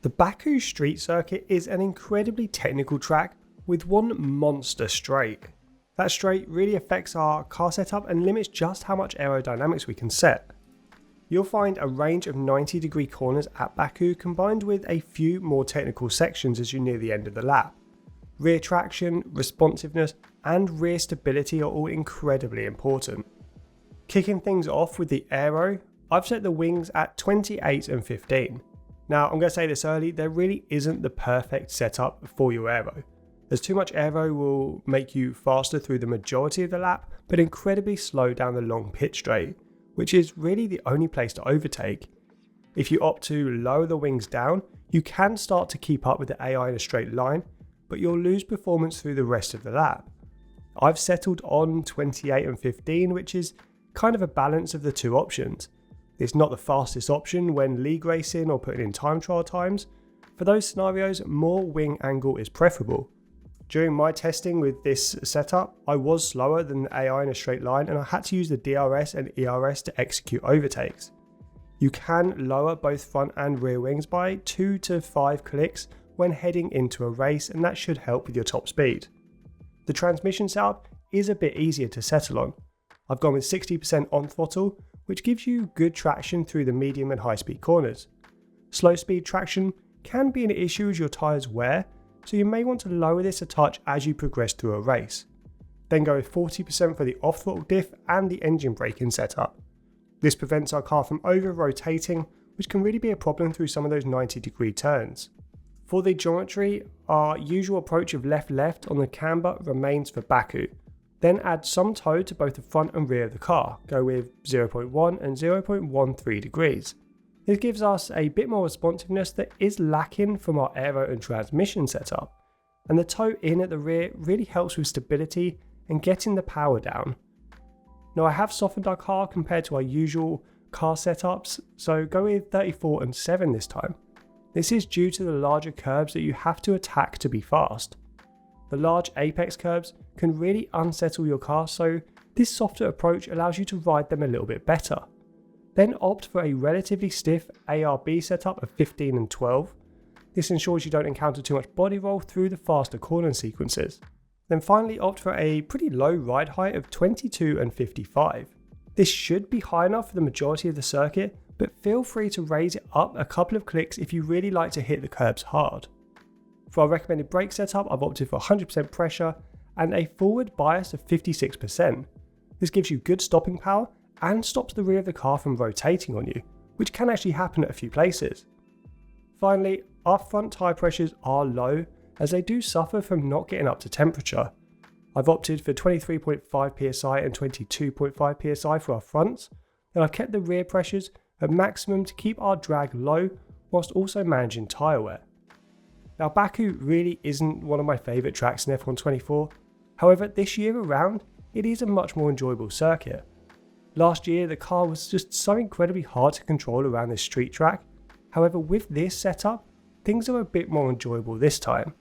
The Baku street circuit is an incredibly technical track with one monster straight. That straight really affects our car setup and limits just how much aerodynamics we can set. You'll find a range of 90-degree corners at Baku combined with a few more technical sections as you near the end of the lap. Rear traction, responsiveness and rear stability are all incredibly important. Kicking things off with the aero, I've set the wings at 28 and 15. Now I'm going to say this early, there really isn't the perfect setup for your aero. As too much aero will make you faster through the majority of the lap, but incredibly slow down the long pit straight, which is really the only place to overtake. If you opt to lower the wings down, you can start to keep up with the AI in a straight line, but you'll lose performance through the rest of the lap. I've settled on 28 and 15, which is kind of a balance of the two options. It's not the fastest option when league racing or putting in time trial times. For those scenarios, more wing angle is preferable. During my testing with this setup, I was slower than the AI in a straight line and I had to use the DRS and ERS to execute overtakes. You can lower both front and rear wings by 2 to 5 clicks when heading into a race, and that should help with your top speed. The transmission setup is a bit easier to settle on. I've gone with 60% on throttle, which gives you good traction through the medium and high speed corners. Slow speed traction can be an issue as your tyres wear, so you may want to lower this a touch as you progress through a race. Then go with 40% for the off throttle diff and the engine braking setup. This prevents our car from over rotating, which can really be a problem through some of those 90-degree turns. For the geometry, our usual approach of left-left on the camber remains for Baku. Then add some toe to both the front and rear of the car, go with 0.1 and 0.13 degrees. This gives us a bit more responsiveness that is lacking from our aero and transmission setup, and the toe in at the rear really helps with stability and getting the power down. Now I have softened our car compared to our usual car setups, so go with 34 and 7 this time. This is due to the larger curbs that you have to attack to be fast. The large apex curbs can really unsettle your car, so this softer approach allows you to ride them a little bit better. Then opt for a relatively stiff ARB setup of 15 and 12. This ensures you don't encounter too much body roll through the faster corner sequences. Then finally opt for a pretty low ride height of 22 and 55. This should be high enough for the majority of the circuit, but feel free to raise it up a couple of clicks if you really like to hit the curbs hard. For our recommended brake setup, I've opted for 100% pressure and a forward bias of 56%. This gives you good stopping power and stops the rear of the car from rotating on you, which can actually happen at a few places. Finally, our front tyre pressures are low as they do suffer from not getting up to temperature. I've opted for 23.5 psi and 22.5 psi for our fronts, and I've kept the rear pressures at maximum to keep our drag low whilst also managing tyre wear. Now Baku really isn't one of my favourite tracks in F1 24, however this year around it is a much more enjoyable circuit. Last year the car was just so incredibly hard to control around this street track, however with this setup things are a bit more enjoyable this time.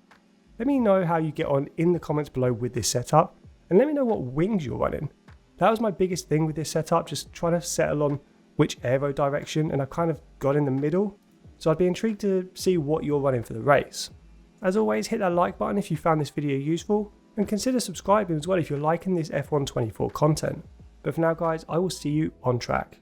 Let me know how you get on in the comments below with this setup, and let me know what wings you're running. That was my biggest thing with this setup, just trying to settle on which aero direction, and I kind of got in the middle, so I'd be intrigued to see what you're running for the race. As always, hit that like button if you found this video useful, and consider subscribing as well if you're liking this F1 24 content. But for now guys, I will see you on track.